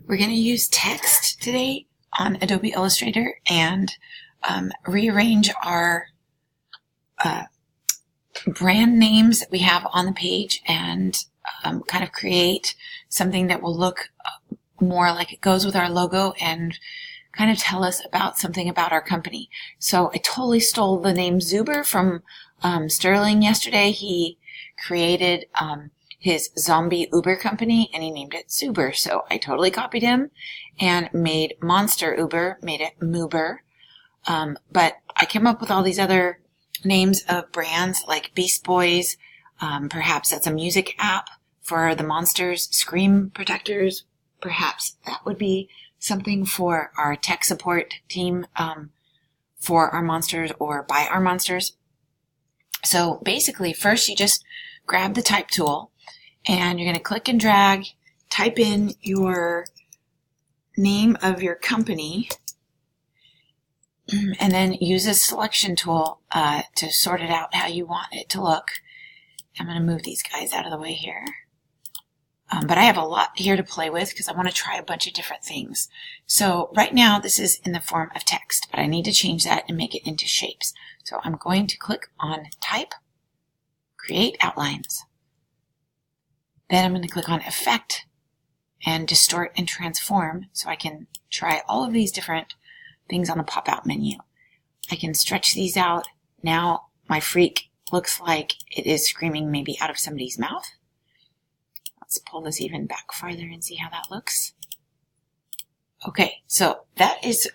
We're going to use text today on Adobe Illustrator and rearrange our brand names that we have on the page and kind of create something that will look more like it goes with our logo and kind of tell us about something about our company. So I totally stole the name Zuber from Sterling yesterday. He created his zombie Uber company and he named it Zuber. So I totally copied him and made Monster Uber, made it Moober. But I came up with all these other names of brands like Beast Boys. Perhaps that's a music app for the monsters. Scream Protectors. Perhaps that would be something for our tech support team for our monsters or by our monsters. So basically, first you just grab the type tool and you're going to click and drag, type in your name of your company, and then use this selection tool to sort it out how you want it to look. I'm going to move these guys out of the way here. But I have a lot here to play with because I want to try a bunch of different things. So right now this is in the form of text, but I need to change that and make it into shapes. So I'm going to click on Type, Create Outlines. Then I'm going to click on Effect and Distort and Transform so I can try all of these different things on the pop-out menu. I can stretch these out. Now my freak looks like it is screaming maybe out of somebody's mouth. Let's pull this even back farther and see how that looks. Okay, so that is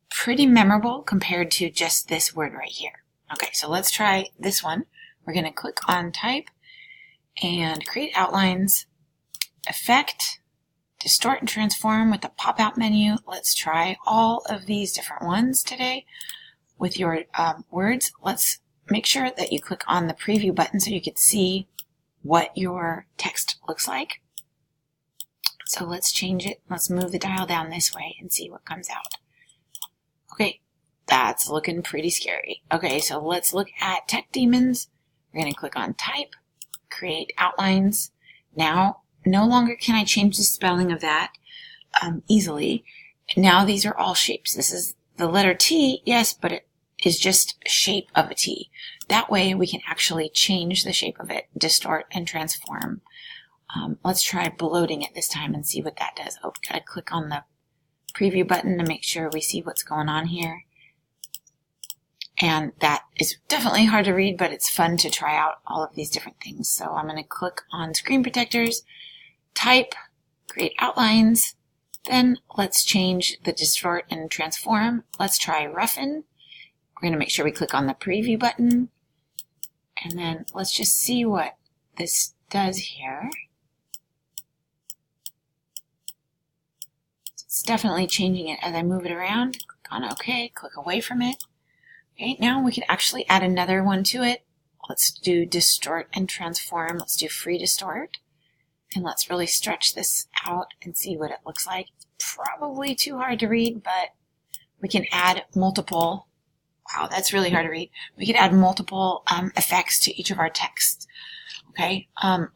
pretty memorable compared to just this word right here. Okay, so let's try this one. We're going to click on Type and Create Outlines, Effect, Distort and Transform with the pop-out menu. Let's try all of these different ones today with your words. Let's make sure that you click on the preview button so you can see what your text looks like. So let's change it. Let's move the dial down this way and see what comes out. Okay, that's looking pretty scary. Okay, so let's look at Tech Demons. We're going to click on Type, Create Outlines. Now, no longer can I change the spelling of that easily. Now these are all shapes. This is the letter T, yes, but it is just a shape of a T. That way we can actually change the shape of it, distort and transform. Let's try bloating it this time and see what that does. Oh, gotta click on the preview button to make sure we see what's going on here. And that is definitely hard to read, but it's fun to try out all of these different things. So I'm going to click on Screen Protectors, Type, Create Outlines. Then let's change the Distort and Transform. Let's try Roughen. We're going to make sure we click on the preview button. And then let's just see what this does here. It's definitely changing it as I move it around. Click on OK, click away from it. Okay, now we can actually add another one to it. Let's do Distort and Transform. Let's do Free Distort. And let's really stretch this out and see what it looks like. It's probably too hard to read, but we can add multiple. Wow, that's really hard to read. We could add multiple effects to each of our texts. Okay.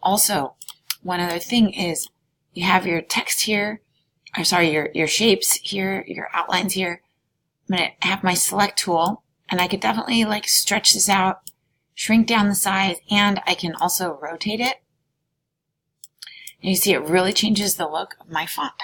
Also, one other thing is you have your text here, or sorry, your shapes here, your outlines here. I'm going to have my select tool, and I could definitely like stretch this out, shrink down the size, and I can also rotate it. And you see it really changes the look of my font.